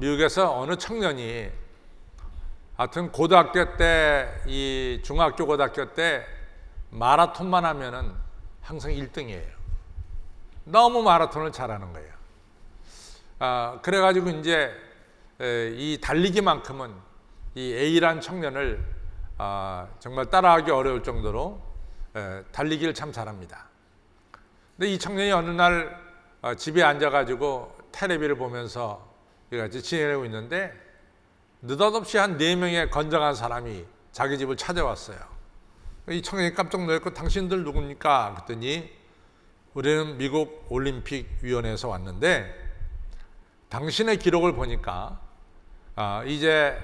미국에서 어느 청년이 하여튼 고등학교 때, 이 중학교 고등학교 때 마라톤만 하면은 항상 1등이에요. 너무 마라톤을 잘하는 거예요. 그래가지고 이제 이 달리기만큼은 이 A란 청년을 정말 따라하기 어려울 정도로 달리기를 참 잘합니다. 근데 이 청년이 어느 날 집에 앉아가지고 텔레비를 보면서 같이 지내고 있는데 느닷없이 한 4명의 건장한 사람이 자기 집을 찾아왔어요. 이 청년이 깜짝 놀랐고 당신들 누굽니까? 그랬더니 우리는 미국 올림픽 위원회에서 왔는데 당신의 기록을 보니까 이제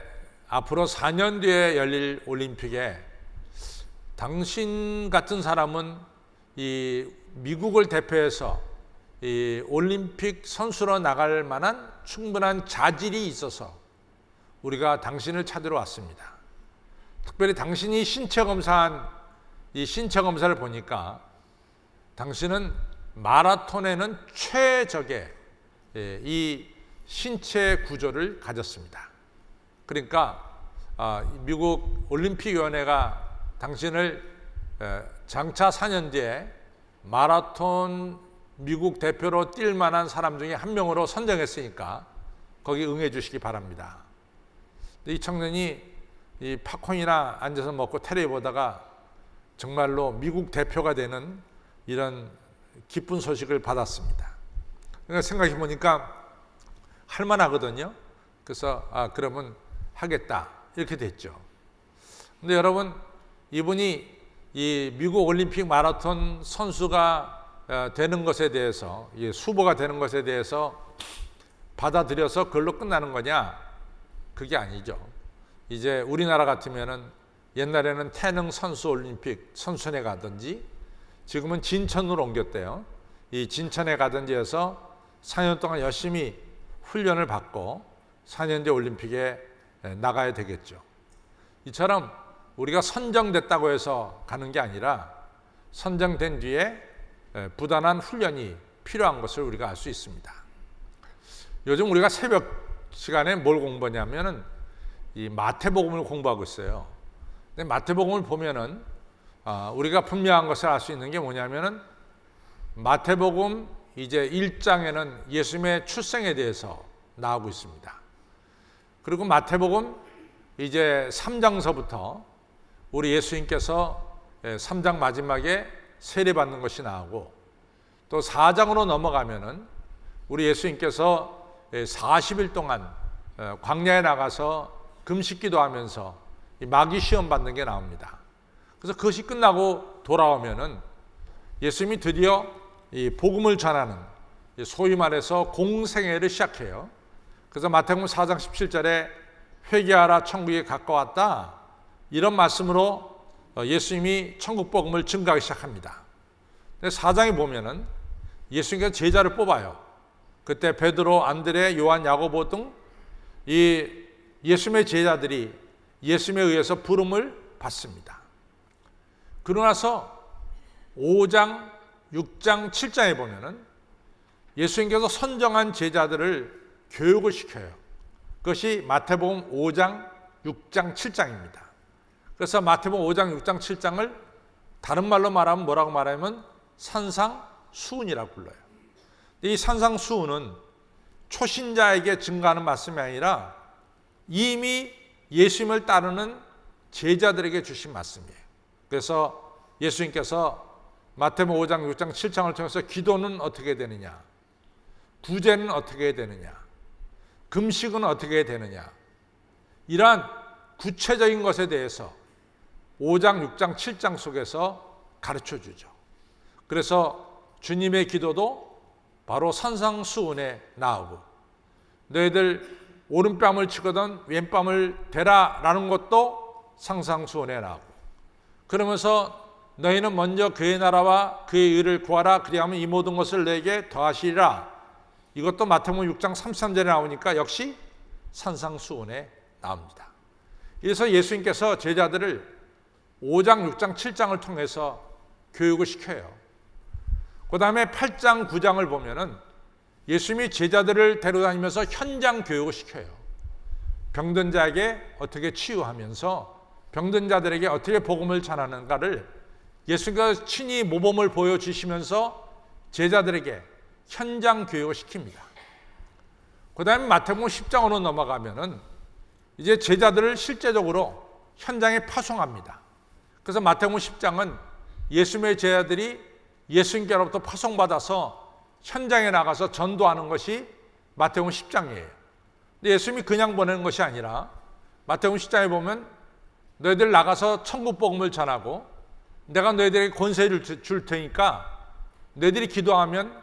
앞으로 4년 뒤에 열릴 올림픽에 당신 같은 사람은 이 미국을 대표해서 이 올림픽 선수로 나갈 만한 충분한 자질이 있어서 우리가 당신을 찾으러 왔습니다. 특별히 당신이 신체 검사한 이 신체 검사를 보니까 당신은 마라톤에는 최적의 이 신체 구조를 가졌습니다. 그러니까 미국 올림픽위원회가 당신을 장차 4년 뒤에 마라톤 미국 대표로 뛸 만한 사람 중에 한 명으로 선정했으니까 거기 응해 주시기 바랍니다. 이 청년이 이 팝콘이나 앉아서 먹고 텔레비 보다가 정말로 미국 대표가 되는 이런 기쁜 소식을 받았습니다. 그러니까 생각해 보니까 할만하거든요. 그래서 그러면 하겠다 이렇게 됐죠. 근데 여러분, 이분이 이 미국 올림픽 마라톤 선수가 되는 것에 대해서, 수보가 되는 것에 대해서 받아들여서 그걸로 끝나는 거냐? 그게 아니죠. 이제 우리나라 같으면은 옛날에는 태능 선수 올림픽 선수촌에 가든지 지금은 진천으로 옮겼대요. 이 진천에 가든지 해서 4년 동안 열심히 훈련을 받고 4년 뒤 올림픽에 나가야 되겠죠. 이처럼 우리가 선정됐다고 해서 가는 게 아니라 선정된 뒤에 부단한 훈련이 필요한 것을 우리가 알 수 있습니다. 요즘 우리가 새벽 시간에 뭘 공부하냐면은 이 마태복음을 공부하고 있어요. 근데 마태복음을 보면은 우리가 분명한 것을 알 수 있는 게 뭐냐면은 마태복음 이제 1장에는 예수님의 출생에 대해서 나오고 있습니다. 그리고 마태복음 이제 3장서부터 우리 예수님께서 3장 마지막에 세례받는 것이 나오고 또 4장으로 넘어가면은 우리 예수님께서 40일 동안 광야에 나가서 금식기도하면서 마귀 시험 받는 게 나옵니다. 그래서 그것이 끝나고 돌아오면은 예수님이 드디어 이 복음을 전하는 소위 말해서 공생애를 시작해요. 그래서 마태복음 4장 17절에 회개하라 천국이 가까웠다 이런 말씀으로 예수님이 천국 복음을 증가하기 시작합니다. 4장에 보면은 예수님께서 제자를 뽑아요. 그때 베드로, 안드레, 요한, 야고보 등 이 예수님의 제자들이 예수님에 의해서 부름을 받습니다. 그러고 나서 5장, 6장, 7장에 보면은 예수님께서 선정한 제자들을 교육을 시켜요. 그것이 마태복음 5장, 6장, 7장입니다. 그래서 마태복음 5장, 6장, 7장을 다른 말로 말하면 뭐라고 말하면 산상수훈이라고 불러요. 이 산상수훈은 초신자에게 증가하는 말씀이 아니라 이미 예수님을 따르는 제자들에게 주신 말씀이에요. 그래서 예수님께서 마태복음 5장, 6장, 7장을 통해서 기도는 어떻게 되느냐, 구제는 어떻게 되느냐, 금식은 어떻게 되느냐, 이러한 구체적인 것에 대해서 5장, 6장, 7장 속에서 가르쳐 주죠. 그래서 주님의 기도도 바로 산상수훈에 나오고 너희들 오른뺨을 치거든 왼뺨을 대라라는 것도 산상수훈에 나오고 그러면서 너희는 먼저 그의 나라와 그의 의를 구하라 그리하면 이 모든 것을 너에게 더하시리라 이것도 마태복음 6장 33절에 나오니까 역시 산상수훈에 나옵니다. 그래서 예수님께서 제자들을 5장, 6장, 7장을 통해서 교육을 시켜요. 그 다음에 8장, 9장을 보면은 예수님이 제자들을 데려다니면서 현장 교육을 시켜요. 병든 자에게 어떻게 치유하면서 병든 자들에게 어떻게 복음을 전하는가를 예수님께서 친히 모범을 보여주시면서 제자들에게 현장 교육을 시킵니다. 그 다음에 마태복음 10장으로 넘어가면은 이제 제자들을 실제적으로 현장에 파송합니다. 그래서 마태복음 10장은 예수님의 제자들이 예수님께로부터 파송받아서 현장에 나가서 전도하는 것이 마태복음 10장이에요. 근데 예수님이 그냥 보내는 것이 아니라 마태복음 10장에 보면 너희들 나가서 천국 복음을 전하고 내가 너희들에게 권세를 줄 테니까 너희들이 기도하면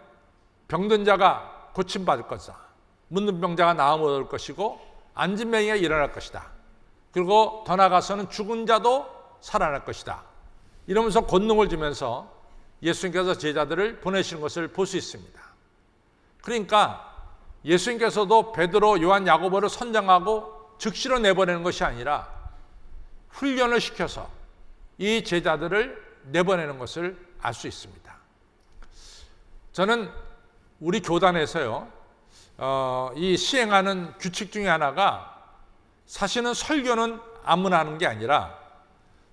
병든 자가 고침받을 것이다. 묻는 병자가 나음을 얻을 것이고 앉은 맹이가 일어날 것이다. 그리고 더 나아가서는 죽은 자도 살아날 것이다. 이러면서 권능을 주면서 예수님께서 제자들을 보내시는 것을 볼 수 있습니다. 그러니까 예수님께서도 베드로, 요한, 야고보를 선정하고 즉시로 내보내는 것이 아니라 훈련을 시켜서 이 제자들을 내보내는 것을 알 수 있습니다. 저는 우리 교단에서요, 이 시행하는 규칙 중에 하나가 사실은 설교는 아무나 하는 게 아니라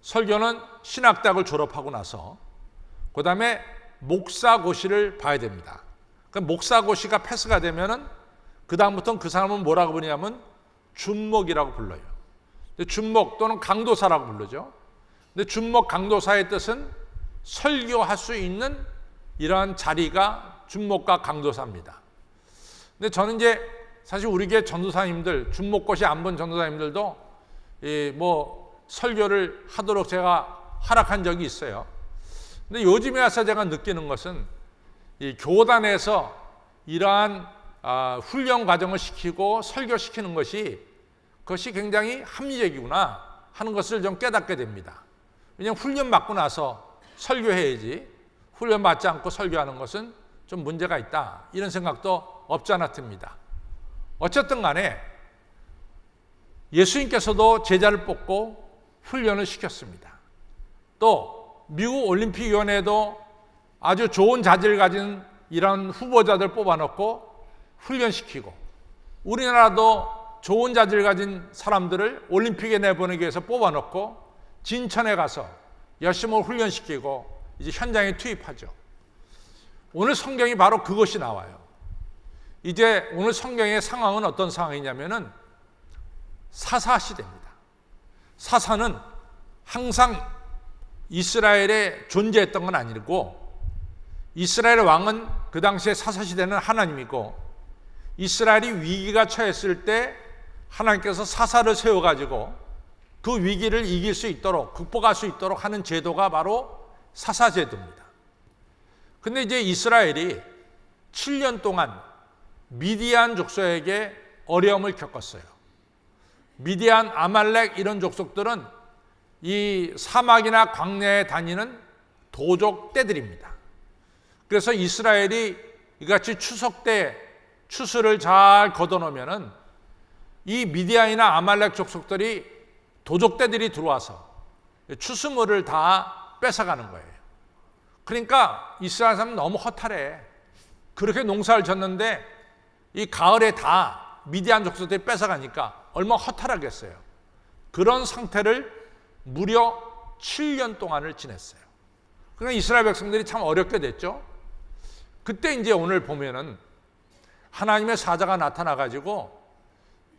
설교는 신학대학을 졸업하고 나서 그 다음에 목사고시를 봐야 됩니다. 그 목사고시가 패스가 되면은 그 다음부터는 그 사람은 뭐라고 부르냐면 준목이라고 불러요. 준목 또는 강도사라고 부르죠. 근데 준목 강도사의 뜻은 설교할 수 있는 이러한 자리가 준목과 강도사입니다. 근데 저는 이제 사실 우리 교회 전도사님들, 준목고시 안 본 전도사님들도 뭐 설교를 하도록 제가 허락한 적이 있어요. 근데 요즘에 와서 제가 느끼는 것은 이 교단에서 이러한 훈련 과정을 시키고 설교시키는 그것이 굉장히 합리적이구나 하는 것을 좀 깨닫게 됩니다. 왜냐하면 훈련 받고 나서 설교해야지 훈련 받지 않고 설교하는 것은 좀 문제가 있다. 이런 생각도 없지 않아 듭니다. 어쨌든 간에 예수님께서도 제자를 뽑고 훈련을 시켰습니다. 또 미국 올림픽위원회도 아주 좋은 자질을 가진 이런 후보자들 뽑아놓고 훈련시키고 우리나라도 좋은 자질을 가진 사람들을 올림픽에 내보내기 위해서 뽑아놓고 진천에 가서 열심히 훈련시키고 이제 현장에 투입하죠. 오늘 성경이 바로 그것이 나와요. 이제 오늘 성경의 상황은 어떤 상황이냐면은 사사시대입니다. 사사는 항상 이스라엘에 존재했던 건 아니고 이스라엘의 왕은 그 당시에 사사시대는 하나님이고 이스라엘이 위기가 처했을 때 하나님께서 사사를 세워가지고 그 위기를 이길 수 있도록 극복할 수 있도록 하는 제도가 바로 사사제도입니다. 근데 이제 이스라엘이 7년 동안 미디안 족속에게 어려움을 겪었어요. 미디안, 아말렉 이런 족속들은 이 사막이나 광야에 다니는 도적 떼들입니다. 그래서 이스라엘이 이같이 추석 때 추수를 잘 걷어놓으면은 이 미디안이나 아말렉 족속들이 도적 떼들이 들어와서 추수물을 다 뺏어가는 거예요. 그러니까 이스라엘 사람은 너무 허탈해. 그렇게 농사를 졌는데 이 가을에 다 미디안 족속들이 뺏어가니까 얼마나 허탈하겠어요. 그런 상태를 무려 7년 동안을 지냈어요. 그러니까 이스라엘 백성들이 참 어렵게 됐죠. 그때 이제 오늘 보면은 하나님의 사자가 나타나가지고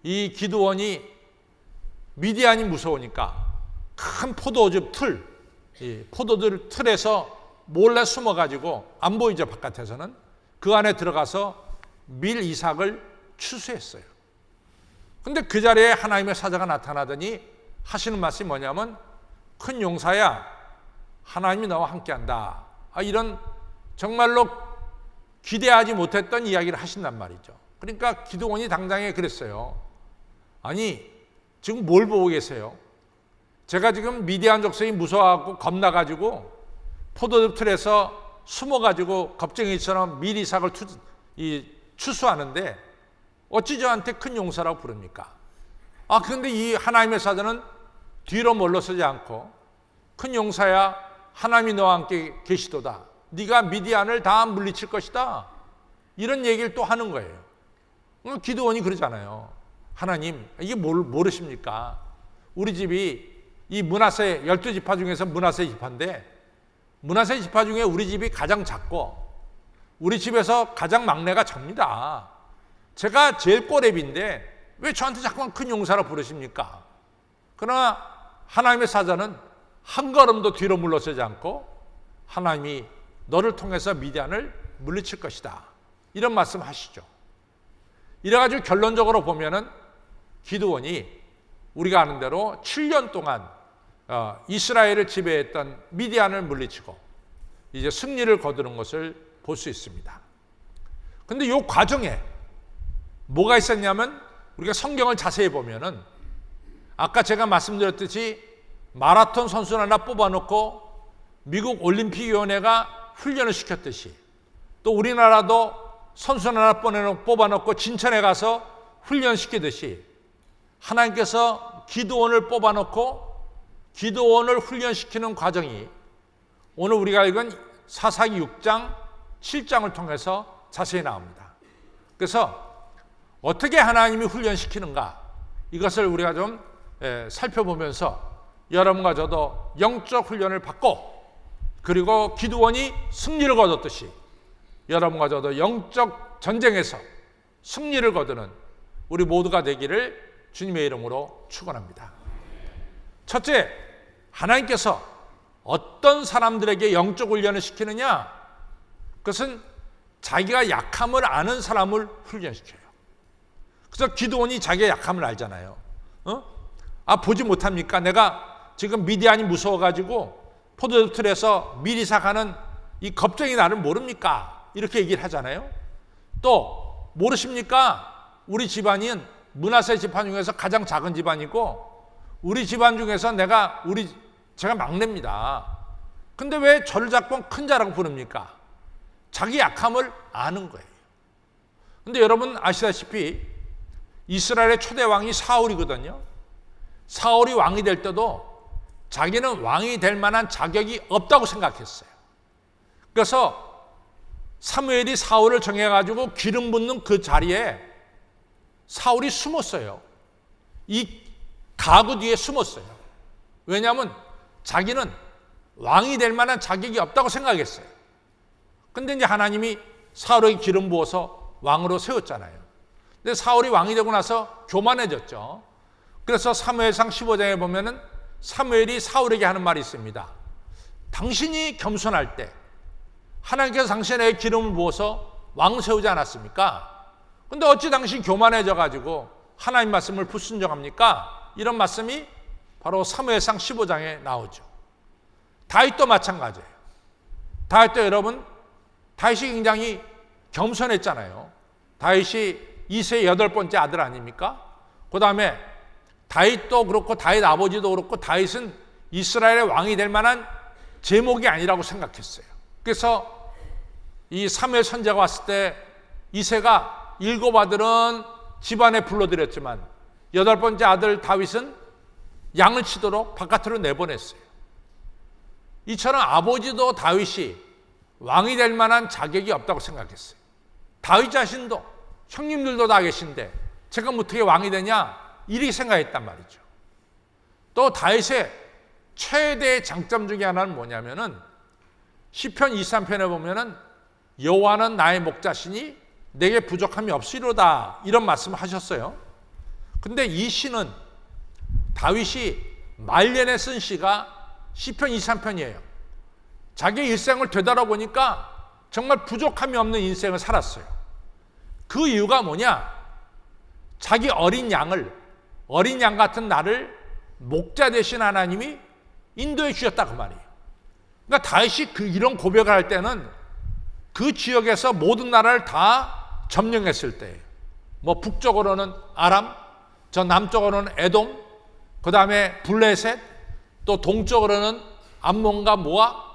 이 기드온이 미디안이 무서우니까 큰 포도즙 틀, 이 포도들 틀에서 몰래 숨어가지고 안 보이죠, 바깥에서는. 그 안에 들어가서 밀 이삭을 추수했어요. 근데 그 자리에 하나님의 사자가 나타나더니 하시는 말씀이 뭐냐면 큰 용사야, 하나님이 너와 함께한다. 이런 정말로 기대하지 못했던 이야기를 하신단 말이죠. 그러니까 기드온이 당장에 그랬어요. 아니, 지금 뭘 보고 계세요? 제가 지금 미디안 족속이 무서워하고 겁나가지고 포도즙 틀에서 숨어가지고 겁쟁이처럼 밀 이삭을 추수하는데 어찌 저한테 큰 용사라고 부릅니까? 그런데 이 하나님의 사자는 뒤로 물러서지 않고 큰 용사야, 하나님이 너와 함께 계시도다. 네가 미디안을 다 물리칠 것이다. 이런 얘기를 또 하는 거예요. 기드온이 그러잖아요. 하나님, 이게 모르십니까? 우리 집이 이 므낫세 12지파 중에서 므낫세 지파인데 므낫세 지파 중에 우리 집이 가장 작고 우리 집에서 가장 막내가 접니다. 제가 제일 꼬렙인데 왜 저한테 자꾸만 큰 용사로 부르십니까? 그러나 하나님의 사자는 한 걸음도 뒤로 물러서지 않고 하나님이 너를 통해서 미디안을 물리칠 것이다. 이런 말씀 하시죠. 이래가지고 결론적으로 보면은 기드온이 우리가 아는 대로 7년 동안 이스라엘을 지배했던 미디안을 물리치고 이제 승리를 거두는 것을 볼 수 있습니다. 근데 이 과정에 뭐가 있었냐면 우리가 성경을 자세히 보면은 아까 제가 말씀드렸듯이 마라톤 선수 하나 뽑아놓고 미국 올림픽위원회가 훈련을 시켰듯이 또 우리나라도 선수 하나 뽑아놓고 진천에 가서 훈련시키듯이 하나님께서 기드온을 뽑아놓고 기드온을 훈련시키는 과정이 오늘 우리가 읽은 사사기 6장, 7장을 통해서 자세히 나옵니다. 그래서 어떻게 하나님이 훈련시키는가 이것을 우리가 좀 살펴보면서 여러분과 저도 영적 훈련을 받고 그리고 기드온이 승리를 거뒀듯이 여러분과 저도 영적 전쟁에서 승리를 거두는 우리 모두가 되기를 주님의 이름으로 축원합니다. 첫째, 하나님께서 어떤 사람들에게 영적 훈련을 시키느냐? 그것은 자기가 약함을 아는 사람을 훈련시켜요. 그래서 기드온이 자기의 약함을 알잖아요. 보지 못합니까? 내가 지금 미디안이 무서워가지고 포도틀에서 미리사 가는 이 겁쟁이 나를 모릅니까? 이렇게 얘기를 하잖아요. 또 모르십니까? 우리 집안은 므낫세 집안 중에서 가장 작은 집안이고 우리 집안 중에서 제가 막내입니다. 근데 왜 저를 자꾸 큰 자라고 부릅니까? 자기 약함을 아는 거예요. 근데 여러분 아시다시피 이스라엘의 초대 왕이 사울이거든요. 사울이 왕이 될 때도 자기는 왕이 될 만한 자격이 없다고 생각했어요. 그래서 사무엘이 사울을 정해가지고 기름 붓는 그 자리에 사울이 숨었어요. 이 가구 뒤에 숨었어요. 왜냐하면 자기는 왕이 될 만한 자격이 없다고 생각했어요. 근데 이제 하나님이 사울에게 기름 부어서 왕으로 세웠잖아요. 근데 사울이 왕이 되고 나서 교만해졌죠. 그래서 사무엘상 15장에 보면은 사무엘이 사울에게 하는 말이 있습니다. 당신이 겸손할 때 하나님께서 당신에게 기름을 부어서 왕 세우지 않았습니까? 근데 어찌 당신이 교만해져가지고 하나님 말씀을 불순종합니까? 이런 말씀이 바로 사무엘상 15장에 나오죠. 다윗도 마찬가지예요. 다윗도 여러분, 다윗이 굉장히 겸손했잖아요. 다윗이 이세의 8번째 아들 아닙니까? 그 다음에 다윗도 그렇고 다윗 아버지도 그렇고 다윗은 이스라엘의 왕이 될 만한 제목이 아니라고 생각했어요. 그래서 이 사무엘 선지자가 왔을 때 이세가 7 아들은 집안에 불러들였지만 8번째 아들 다윗은 양을 치도록 바깥으로 내보냈어요. 이처럼 아버지도 다윗이 왕이 될 만한 자격이 없다고 생각했어요. 다윗 자신도 형님들도 다 계신데 제가 어떻게 왕이 되냐 이렇게 생각했단 말이죠. 또 다윗의 최대의 장점 중에 하나는 뭐냐면은 시편 23편에 보면은 여호와는 나의 목자시니 내게 부족함이 없으리로다 이런 말씀을 하셨어요. 근데 이 시는 다윗이 말년에 쓴 시가 시편 23편이에요. 자기 일생을 되돌아보니까 정말 부족함이 없는 인생을 살았어요. 그 이유가 뭐냐? 자기 어린 양 같은 나를 목자 되신 하나님이 인도해 주셨다 그 말이에요. 그러니까 다윗이 이런 고백을 할 때는 그 지역에서 모든 나라를 다 점령했을 때예요. 뭐 북쪽으로는 아람, 저 남쪽으로는 에돔, 그 다음에 블레셋, 또 동쪽으로는 암몬과 모압,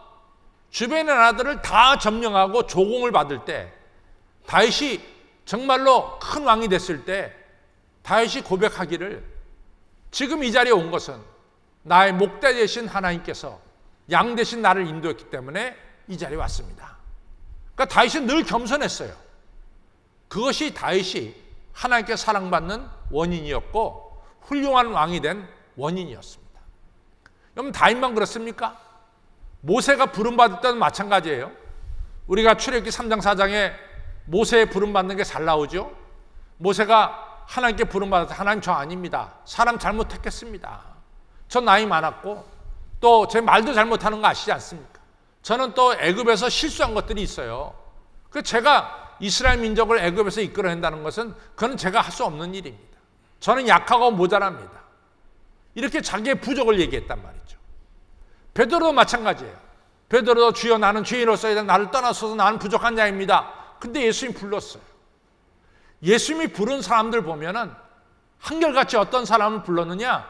주변의 나라들을 다 점령하고 조공을 받을 때 다윗이 정말로 큰 왕이 됐을 때 다윗이 고백하기를 지금 이 자리에 온 것은 나의 목자 되신 하나님께서 양 되신 나를 인도했기 때문에 이 자리에 왔습니다. 그러니까 다윗은 늘 겸손했어요. 그것이 다윗이 하나님께 사랑받는 원인이었고 훌륭한 왕이 된 원인이었습니다. 여러분, 다윗만 그렇습니까? 모세가 부름받을 때는 마찬가지예요. 우리가 출애굽기 3장 4장에 모세의 부름받는 게 잘 나오죠. 모세가 하나님께 부름받아서 하나님 저 아닙니다. 사람 잘못했겠습니다. 저 나이 많았고 또 제 말도 잘못하는 거 아시지 않습니까? 저는 또 애굽에서 실수한 것들이 있어요. 그 제가 이스라엘 민족을 애굽에서 이끌어낸다는 것은 그건 제가 할 수 없는 일입니다. 저는 약하고 모자랍니다. 이렇게 자기의 부족을 얘기했단 말이죠. 베드로도 마찬가지예요. 베드로도 주여 나는 죄인으로서 나를 떠나서서 나는 부족한 자입니다. 근데 예수님이 불렀어요. 예수님이 부른 사람들 보면은 한결같이 어떤 사람을 불렀느냐?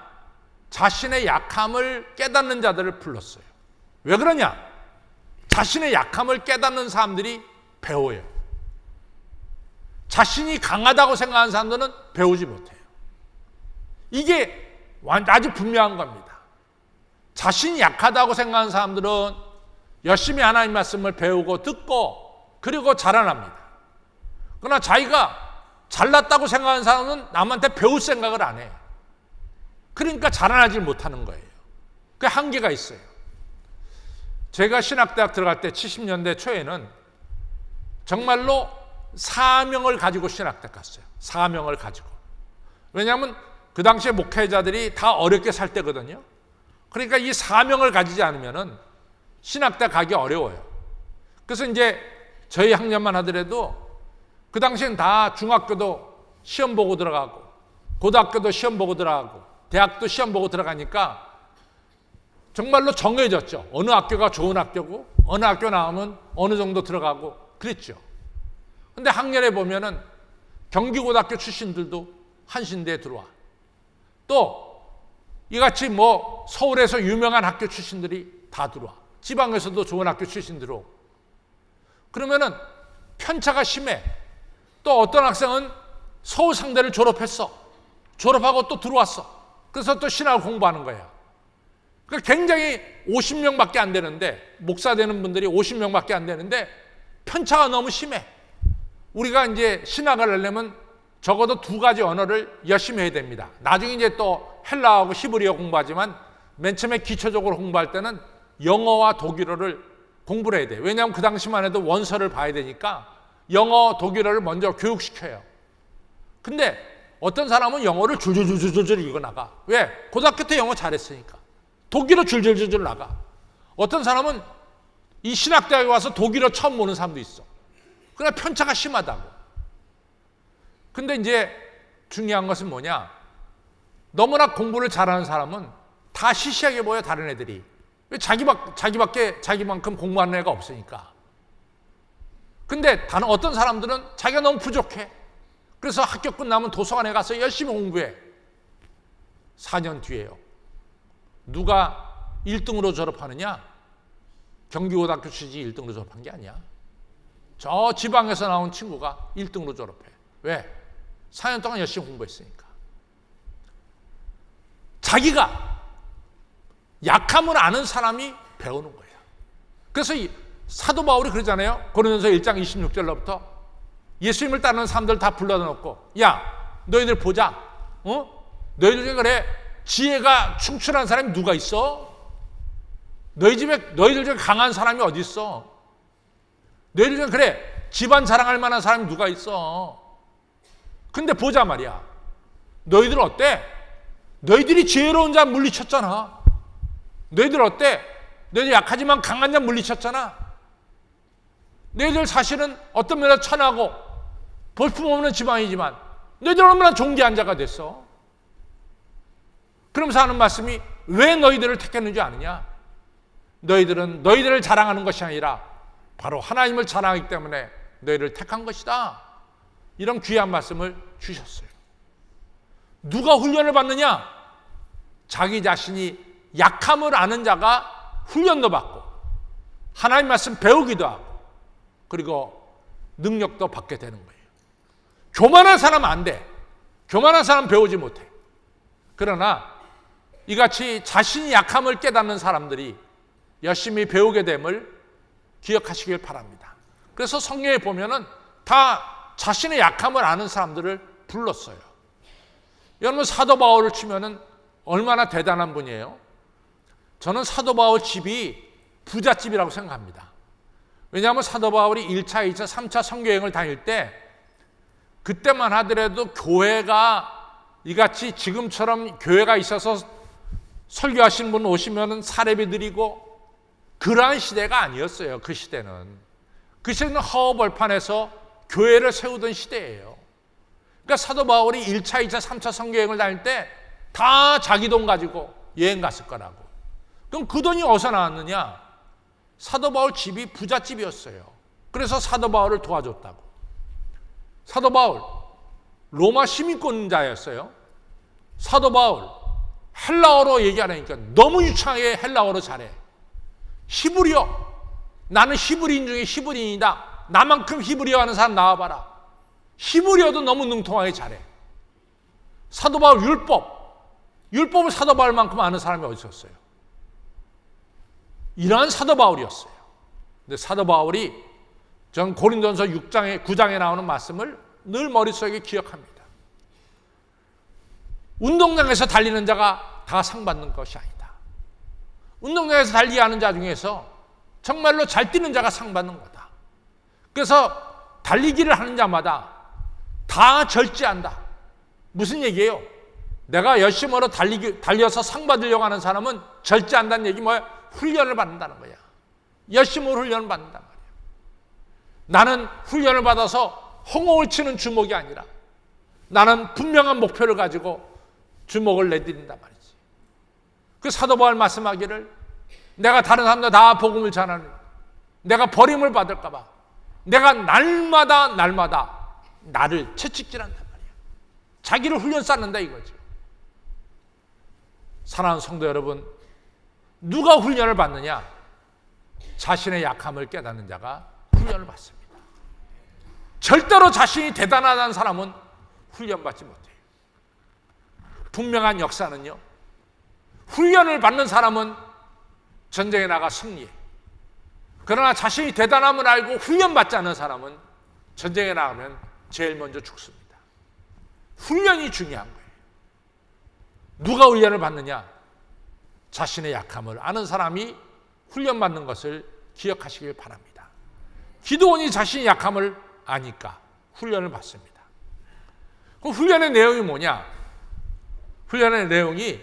자신의 약함을 깨닫는 자들을 불렀어요. 왜 그러냐? 자신의 약함을 깨닫는 사람들이 배워요. 자신이 강하다고 생각하는 사람들은 배우지 못해요. 이게 아주 분명한 겁니다. 자신이 약하다고 생각하는 사람들은 열심히 하나님 말씀을 배우고 듣고 그리고 자라납니다. 그러나 자기가 잘났다고 생각하는 사람은 남한테 배울 생각을 안 해요. 그러니까 자라나질 못하는 거예요. 그 한계가 있어요. 제가 신학대학 들어갈 때 70년대 초에는 정말로 사명을 가지고 신학대학 갔어요. 사명을 가지고. 왜냐하면 그 당시에 목회자들이 다 어렵게 살 때거든요. 그러니까 이 사명을 가지지 않으면 신학대학 가기 어려워요. 그래서 이제 저희 학년만 하더라도 그 당시엔 다 중학교도 시험 보고 들어가고 고등학교도 시험 보고 들어가고 대학도 시험 보고 들어가니까 정말로 정해졌죠. 어느 학교가 좋은 학교고 어느 학교 나오면 어느 정도 들어가고 그랬죠. 근데 학년에 보면은 경기고등학교 출신들도 한신대에 들어와. 또 이같이 뭐 서울에서 유명한 학교 출신들이 다 들어와. 지방에서도 좋은 학교 출신 들어오고. 그러면은 편차가 심해. 또 어떤 학생은 서울 상대를 졸업했어. 졸업하고 또 들어왔어. 그래서 또 신학을 공부하는 거예요. 그러니까 굉장히 50명밖에 안 되는데 목사 되는 분들이 50명밖에 안 되는데 편차가 너무 심해. 우리가 이제 신학을 하려면 적어도 2가지 언어를 열심히 해야 됩니다. 나중에 이제 또 헬라어하고 히브리어 공부하지만 맨 처음에 기초적으로 공부할 때는 영어와 독일어를 공부를 해야 돼요. 왜냐하면 그 당시만 해도 원서를 봐야 되니까 영어, 독일어를 먼저 교육시켜요. 근데 어떤 사람은 영어를 줄줄줄줄 읽어 나가. 왜? 고등학교 때 영어 잘했으니까. 독일어 줄줄줄줄 나가. 어떤 사람은 이 신학대학에 와서 독일어 처음 보는 사람도 있어. 그러나 편차가 심하다고. 근데 이제 중요한 것은 뭐냐? 너무나 공부를 잘하는 사람은 다 시시하게 보여, 다른 애들이. 왜 자기만큼 공부하는 애가 없으니까. 근데 다른 어떤 사람들은 자기가 너무 부족해. 그래서 학교 끝나면 도서관에 가서 열심히 공부해. 4년 뒤에요. 누가 1등으로 졸업하느냐? 경기고등학교 출신이 1등으로 졸업한 게 아니야. 저 지방에서 나온 친구가 1등으로 졸업해. 왜? 4년 동안 열심히 공부했으니까. 자기가 약함을 아는 사람이 배우는 거예요. 그래서 사도 바울이 그러잖아요. 고린도서 1장 26절로부터 예수님을 따르는 사람들 다 불러다 놓고, 야, 너희들 보자. 너희들 중에 그래 지혜가 충출한 사람이 누가 있어? 너희들 중에 강한 사람이 어디 있어? 너희들 중에 그래 집안 자랑할 만한 사람이 누가 있어? 근데 보자 말이야. 너희들 어때? 너희들이 지혜로운 자 물리쳤잖아. 너희들 어때? 너희들 약하지만 강한 자 물리쳤잖아. 너희들 사실은 어떤 면에서 천하고 볼품없는 지방이지만 너희들 얼마나 존귀한 자가 됐어. 그러면서 하는 말씀이 왜 너희들을 택했는지 아느냐? 너희들은 너희들을 자랑하는 것이 아니라 바로 하나님을 자랑하기 때문에 너희를 택한 것이다. 이런 귀한 말씀을 주셨어요. 누가 훈련을 받느냐? 자기 자신이 약함을 아는 자가 훈련도 받고 하나님 말씀 배우기도 하고 그리고 능력도 받게 되는 거예요. 교만한 사람은 안 돼. 교만한 사람은 배우지 못해. 그러나 이같이 자신이 약함을 깨닫는 사람들이 열심히 배우게 됨을 기억하시길 바랍니다. 그래서 성경에 보면은 다 자신의 약함을 아는 사람들을 불렀어요. 여러분, 사도 바울을 치면은 얼마나 대단한 분이에요. 저는 사도 바울 집이 부잣집이라고 생각합니다. 왜냐하면 사도 바울이 1차, 2차, 3차 선교여행을 다닐 때 그때만 하더라도 교회가 이같이 지금처럼 교회가 있어서 설교하시는 분 오시면 사례비 드리고 그러한 시대가 아니었어요. 그 시대는. 그 시대는 허허벌판에서 교회를 세우던 시대예요. 그러니까 사도 바울이 1차, 2차, 3차 선교여행을 다닐 때 다 자기 돈 가지고 여행 갔을 거라고. 그럼 그 돈이 어디서 나왔느냐? 사도 바울 집이 부잣집이었어요. 그래서 사도 바울을 도와줬다고. 사도 바울 로마 시민권자였어요. 사도 바울 헬라어로 얘기하니까 너무 유창하게 헬라어로 잘해. 히브리어, 나는 히브리인 중에 히브리인이다. 나만큼 히브리어 하는 사람 나와봐라. 히브리어도 너무 능통하게 잘해. 사도 바울 율법을 사도 바울만큼 아는 사람이 어디 있었어요? 이러한 사도 바울이었어요. 근데 사도 바울이 전 고린도전서 9장에 나오는 말씀을 늘 머릿속에 기억합니다. 운동장에서 달리는 자가 다 상 받는 것이 아니다. 운동장에서 달리기 하는 자 중에서 정말로 잘 뛰는 자가 상 받는 거다. 그래서 달리기를 하는 자마다 다 절제한다. 무슨 얘기예요? 내가 열심히 달려서 상 받으려고 하는 사람은 절제한다는 얘기 뭐야? 훈련을 받는다는 거야. 열심히 훈련을 받는단 말이야. 나는 훈련을 받아서 허공을 치는 주먹이 아니라 나는 분명한 목표를 가지고 주먹을 내드린단 말이지. 그 사도 바울 말씀하기를 내가 다른 사람들 다 복음을 전하는 내가 버림을 받을까 봐 내가 날마다 나를 채찍질한단 말이야. 자기를 훈련 쌓는다 이거죠. 사랑하는 성도 여러분, 누가 훈련을 받느냐? 자신의 약함을 깨닫는 자가 훈련을 받습니다. 절대로 자신이 대단하다는 사람은 훈련받지 못해요. 분명한 역사는요, 훈련을 받는 사람은 전쟁에 나가 승리해. 그러나 자신이 대단함을 알고 훈련받지 않는 사람은 전쟁에 나가면 제일 먼저 죽습니다. 훈련이 중요한 거예요. 누가 훈련을 받느냐? 자신의 약함을 아는 사람이 훈련받는 것을 기억하시길 바랍니다. 기드온이 자신의 약함을 아니까 훈련을 받습니다. 그 훈련의 내용이 뭐냐? 훈련의 내용이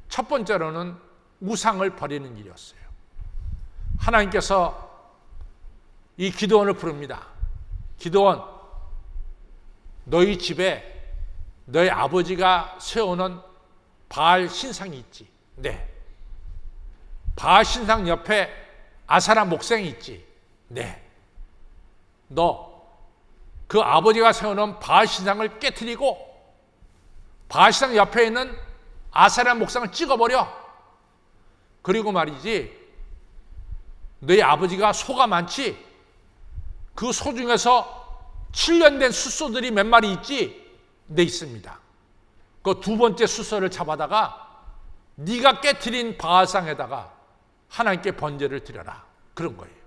첫 번째로는 우상을 버리는 일이었어요. 하나님께서 이 기드온을 부릅니다. 기드온, 너희 집에 너희 아버지가 세워놓은 바알 신상이 있지. 네. 바알 신상 옆에 아세라 목생이 있지. 네. 너 그 아버지가 세워놓은 바알 신상을 깨트리고 바알 신상 옆에 있는 아세라 목상을 찍어버려. 그리고 말이지, 너희 아버지가 소가 많지. 그 소 중에서 7년 된 숫소들이 몇 마리 있지? 네, 있습니다. 그 두 번째 숫소를 잡아다가 네가 깨트린 바알상에다가 하나님께 번제를 드려라. 그런 거예요.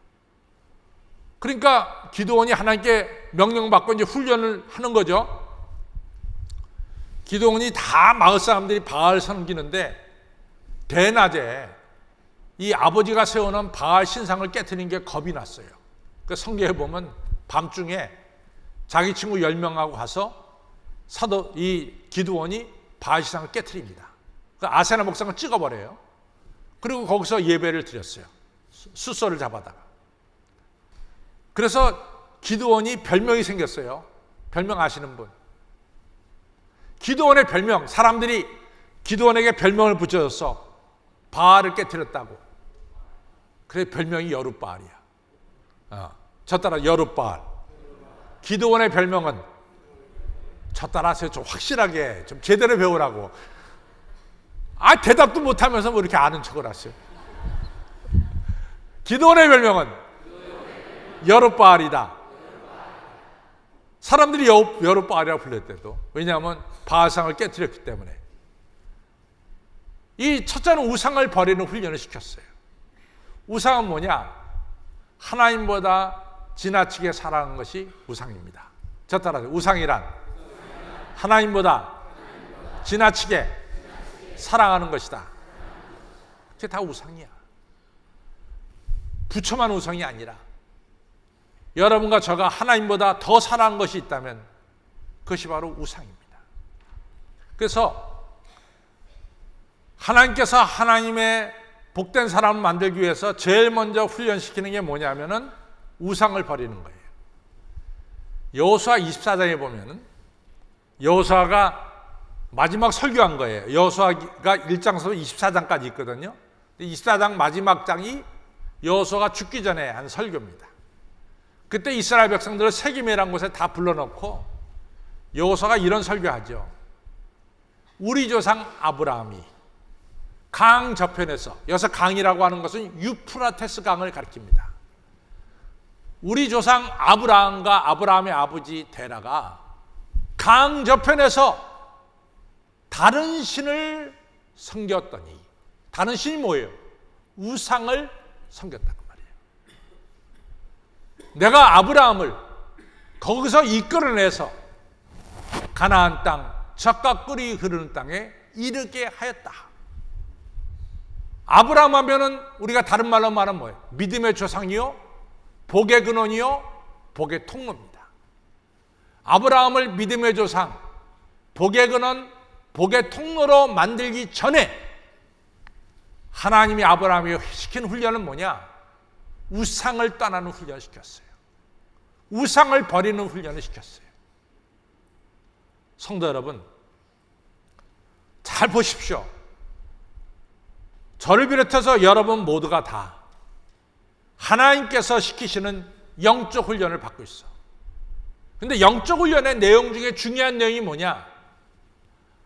그러니까 기드온이 하나님께 명령받고 이제 훈련을 하는 거죠. 기드온이 다 마을 사람들이 바알 섬기는데 대낮에 이 아버지가 세워놓은 바알 신상을 깨트리는 게 겁이 났어요. 그 성경에 보면 밤중에 자기 친구 10명하고 가서 이 기드온이 바알 신상을 깨트립니다. 그 아세라 목상을 찍어버려요. 그리고 거기서 예배를 드렸어요. 숫소를 잡아다가. 그래서 기드온이 별명이 생겼어요. 별명 아시는 분? 기드온의 별명, 사람들이 기드온에게 별명을 붙여줬어. 바알을 깨트렸다고. 그래, 별명이 여룻바알이야. 저 따라 여룻바알. 기드온의 별명은 저 따라서 좀 확실하게 좀 제대로 배우라고. 대답도 못하면서 뭐 이렇게 아는 척을 하세요. 기드온의 별명은 여룻바알이다. 사람들이 여룻바알이라고 불렸대도. 왜냐하면 바알상을 깨트렸기 때문에. 이 첫째는 우상을 버리는 훈련을 시켰어요. 우상은 뭐냐? 하나님보다 지나치게 사랑하는 것이 우상입니다. 저 따라서 우상이란 하나님보다 지나치게 사랑하는 것이다. 그게 다 우상이야. 부처만 우상이 아니라 여러분과 저가 하나님보다 더 사랑하는 것이 있다면 그것이 바로 우상입니다. 그래서 하나님께서 하나님의 복된 사람을 만들기 위해서 제일 먼저 훈련시키는 게 뭐냐면은 우상을 버리는 거예요. 여호수아 24장에 보면은 여호수아가 마지막 설교한 거예요. 여호수아가 1장에서 24장까지 있거든요. 24장 마지막 장이 여호수아가 죽기 전에 한 설교입니다. 그때 이스라엘 백성들을 세겜이라는 곳에 다 불러놓고 여호수아가 이런 설교하죠. 우리 조상 아브라함이 강 저편에서, 여기서 강이라고 하는 것은 유프라테스 강을 가리킵니다. 우리 조상 아브라함과 아브라함의 아버지 데라가 강 저편에서 다른 신을 섬겼더니, 다른 신이 뭐예요? 우상을 섬겼단 말이에요. 내가 아브라함을 거기서 이끌어내서 가나안 땅, 젖과 꿀이 흐르는 땅에 이르게 하였다. 아브라함 하면은 우리가 다른 말로 말하면 뭐예요? 믿음의 조상이요, 복의 근원이요, 복의 통로입니다. 아브라함을 믿음의 조상, 복의 근원, 복의 통로로 만들기 전에 하나님이 아브라함이 시킨 훈련은 뭐냐? 우상을 떠나는 훈련을 시켰어요. 우상을 버리는 훈련을 시켰어요. 성도 여러분, 잘 보십시오. 저를 비롯해서 여러분 모두가 다 하나님께서 시키시는 영적 훈련을 받고 있어. 근데 영적 훈련의 내용 중에 중요한 내용이 뭐냐?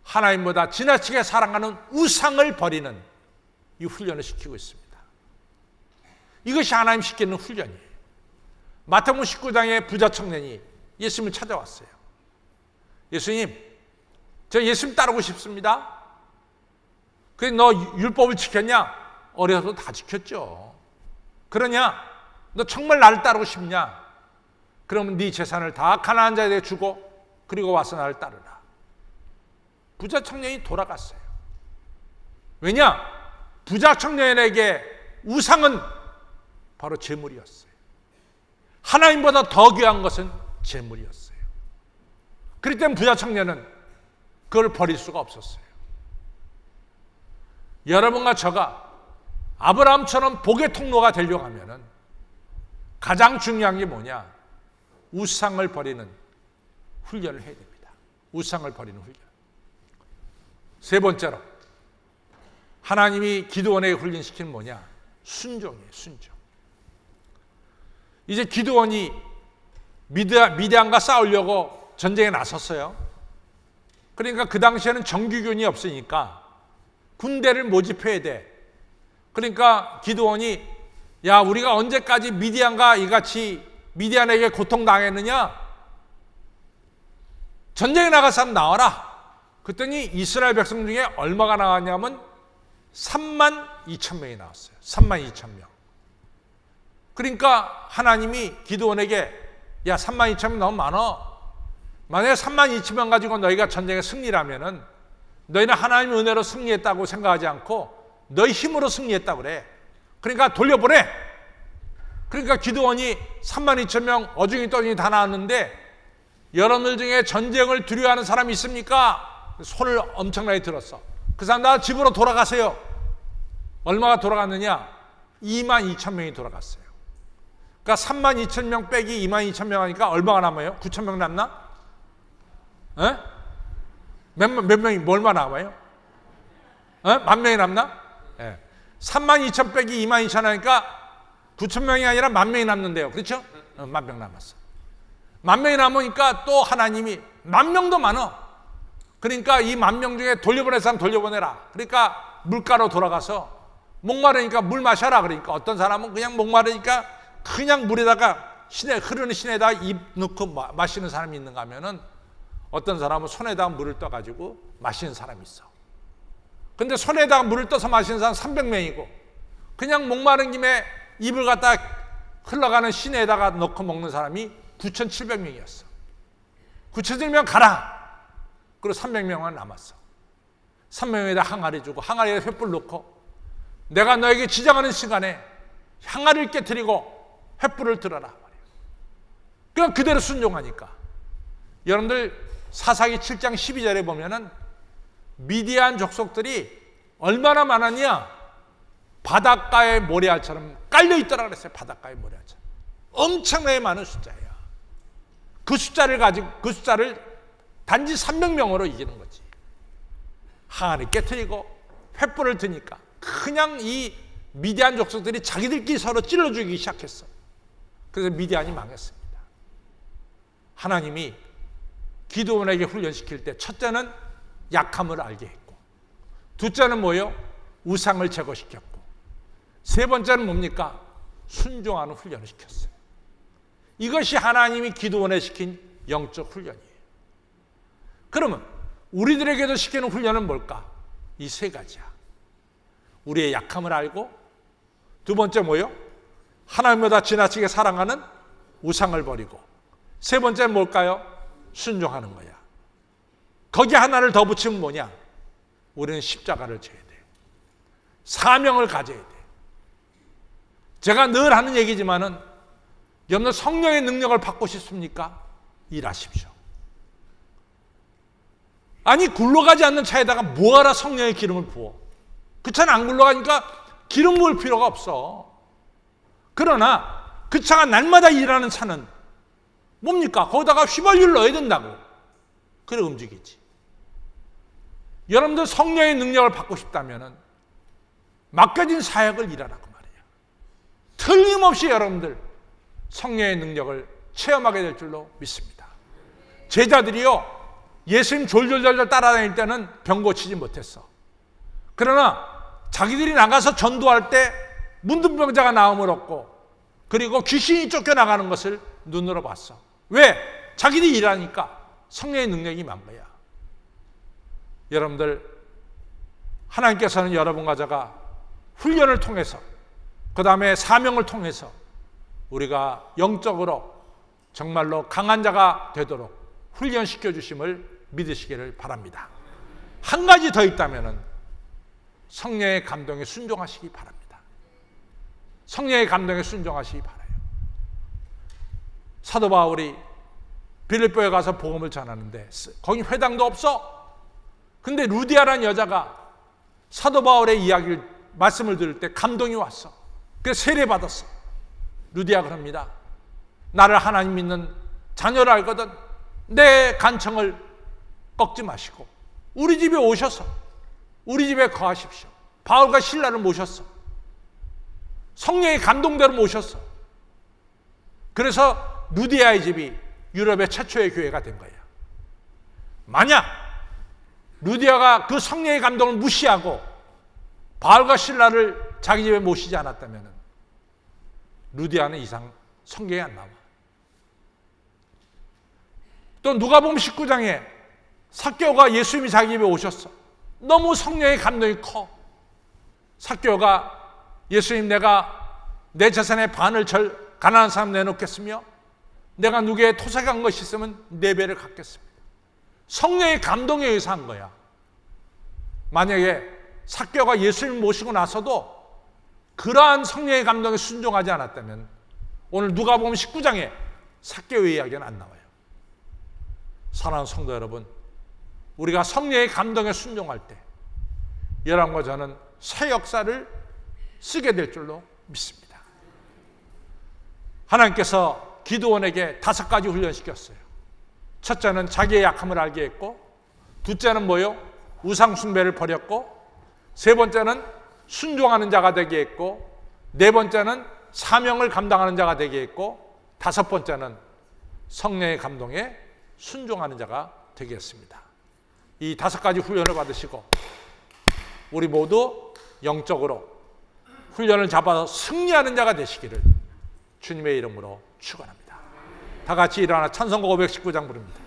하나님보다 지나치게 사랑하는 우상을 버리는 이 훈련을 시키고 있습니다. 이것이 하나님 시키는 훈련이에요. 마태복음 19장에 부자 청년이 예수님을 찾아왔어요. 예수님, 저 예수님 따르고 싶습니다. 그래, 너 율법을 지켰냐? 어려서도 다 지켰죠. 그러냐? 너 정말 나를 따르고 싶냐? 그러면 네 재산을 다 가난한 자에게 주고 그리고 와서 나를 따르라. 부자 청년이 돌아갔어요. 왜냐? 부자 청년에게 우상은 바로 재물이었어요. 하나님보다 더 귀한 것은 재물이었어요. 그렇기 때문에 부자 청년은 그걸 버릴 수가 없었어요. 여러분과 저가 아브라함처럼 복의 통로가 되려고 하면은 가장 중요한 게 뭐냐? 우상을 버리는 훈련을 해야 됩니다. 우상을 버리는 훈련. 세 번째로 하나님이 기드온에게 훈련시키는 뭐냐? 순종이에요. 순종. 이제 기드온이 미디안과 싸우려고 전쟁에 나섰어요. 그러니까 그 당시에는 정규군이 없으니까 군대를 모집해야 돼. 그러니까 기드온이 야, 우리가 언제까지 미디안과 이같이 미디안에게 고통당했느냐? 전쟁에 나갈 사람 나와라. 그랬더니 이스라엘 백성 중에 얼마가 나왔냐면 32,000명이 나왔어요. 32,000명. 그러니까 하나님이 기드온에게 야, 32,000명 너무 많아. 만약에 32,000명 가지고 너희가 전쟁에 승리를 하면은 너희는 하나님의 은혜로 승리했다고 생각하지 않고 너희 힘으로 승리했다고 그래. 그러니까 돌려보내. 그러니까 기드온이 32,000명 어중이 떠중이 다 나왔는데 여러분들 중에 전쟁을 두려워하는 사람이 있습니까? 손을 엄청나게 들었어. 그 사람 다 집으로 돌아가세요. 얼마가 돌아갔느냐? 22,000명이 돌아갔어요. 그러니까 32,000명 빼기 22,000명 하니까 얼마가 남아요? 9,000명 남나? 에? 몇 명이 얼마 남아요? 10,000명이 남나? 예. 32,000 빼기 22,000 하니까 9,000명이 아니라 10,000명이 남는데요. 그렇죠? 10,000명 남았어. 10,000명이 남으니까 또 하나님이 10,000명도 많아. 그러니까 이 10,000명 중에 돌려보낼 사람 돌려보내라. 그러니까 물가로 돌아가서 목마르니까 물 마셔라. 그러니까 어떤 사람은 그냥 목마르니까 그냥 물에다가 흐르는 시내에다 입 넣고 마시는 사람이 있는가 하면은 어떤 사람은 손에다가 물을 떠가지고 마시는 사람이 있어. 근데 손에다가 물을 떠서 마시는 사람 300명이고 그냥 목마른 김에 입을 갖다 흘러가는 시내에다가 넣고 먹는 사람이 9,700명이었어. 굳혀지면 가라. 그리고 300명은 남았어. 300명에다 항아리 주고 항아리에 횃불 넣고 내가 너에게 지정하는 시간에 항아리를 깨뜨리고 횃불을 들어라. 그냥 그대로 순종하니까. 여러분들 사사기 7장 12절에 보면은 미디안 족속들이 얼마나 많았냐? 바닷가의 모래알처럼 깔려 있더라 그랬어요. 바닷가의 모래알처럼. 엄청나게 많은 숫자예요. 그 숫자를 단지 300명으로 이기는 거지. 항아리 깨트리고 횃불을 드니까 그냥 이 미디안 족속들이 자기들끼리 서로 찔러 죽이기 시작했어. 그래서 미디안이 망했습니다. 하나님이 기드온에게 훈련시킬 때 첫째는 약함을 알게 했고, 둘째는 뭐예요? 우상을 제거시켰고, 세 번째는 뭡니까? 순종하는 훈련을 시켰어요. 이것이 하나님이 기드온에 시킨 영적 훈련이에요. 그러면 우리들에게도 시키는 훈련은 뭘까? 이 세 가지야. 우리의 약함을 알고, 두 번째 뭐예요? 하나님보다 지나치게 사랑하는 우상을 버리고, 세 번째는 뭘까요? 순종하는 거야. 거기 하나를 더 붙이면 뭐냐? 우리는 십자가를 져야 돼. 사명을 가져야 돼. 제가 늘 하는 얘기지만은 여러분들 성령의 능력을 받고 싶습니까? 일하십시오. 아니 굴러가지 않는 차에다가 뭐하라 성령의 기름을 부어. 그 차는 안 굴러가니까 기름 부을 필요가 없어. 그러나 그 차가 날마다 일하는 차는 뭡니까? 거기다가 휘발유를 넣어야 된다고. 그래 움직이지. 여러분들 성령의 능력을 받고 싶다면 맡겨진 사역을 일하라고 말이에요. 틀림없이 여러분들 성령의 능력을 체험하게 될 줄로 믿습니다. 제자들이요, 예수님 졸졸졸 따라다닐 때는 병 고치지 못했어. 그러나 자기들이 나가서 전도할 때 문둥병자가 나음을 얻고, 그리고 귀신이 쫓겨나가는 것을 눈으로 봤어. 왜? 자기들이 일하니까 성령의 능력이 임한 거야. 여러분들, 하나님께서는 여러분과 제가 훈련을 통해서, 그 다음에 사명을 통해서 우리가 영적으로 정말로 강한 자가 되도록 훈련시켜 주심을 믿으시기를 바랍니다. 한 가지 더 있다면 성령의 감동에 순종하시기 바랍니다. 성령의 감동에 순종하시기 바라요. 사도 바울이 빌립보에 가서 복음을 전하는데 거기 회당도 없어. 근데 루디아라는 여자가 사도 바울의 이야기를 말씀을 들을 때 감동이 왔어. 그래서 세례받았어. 루디아가 그럽니다. 나를 하나님 믿는 자녀를 알거든 내 간청을 꺾지 마시고 우리 집에 오셔서 우리 집에 거하십시오. 바울과 실라를 모셨어. 성령의 감동대로 모셨어. 그래서 루디아의 집이 유럽의 최초의 교회가 된 거야. 만약 루디아가 그 성령의 감동을 무시하고 바울과 실라를 자기 집에 모시지 않았다면 루디아는 이상 성경에 안 나와. 또 누가복음 19장에 삭개오가 예수님이 자기 집에 오셨어. 너무 성령의 감동이 커. 삭개오가 예수님, 내가 내 재산의 반을 가난한 사람 내놓겠으며 내가 누구의 토색한 것이 있으면 4배를 갚겠습니다. 성령의 감동에 의해서 한 거야. 만약에 삭개오가 예수님을 모시고 나서도 그러한 성령의 감동에 순종하지 않았다면 오늘 누가복음 19장에 삭개오의 이야기는 안 나와요. 사랑하는 성도 여러분, 우리가 성령의 감동에 순종할 때 여러분과 저는 새 역사를 쓰게 될 줄로 믿습니다. 하나님께서 기드온에게 5가지 훈련시켰어요. 첫째는 자기의 약함을 알게 했고, 둘째는 뭐요? 우상 숭배를 버렸고, 세 번째는 순종하는 자가 되게 했고, 네 번째는 사명을 감당하는 자가 되게 했고, 다섯 번째는 성령의 감동에 순종하는 자가 되게 했습니다. 이 5가지 훈련을 받으시고 우리 모두 영적으로 훈련을 잡아서 승리하는 자가 되시기를 주님의 이름으로 축원합니다. 다 같이 일어나 찬송가 519장 부릅니다.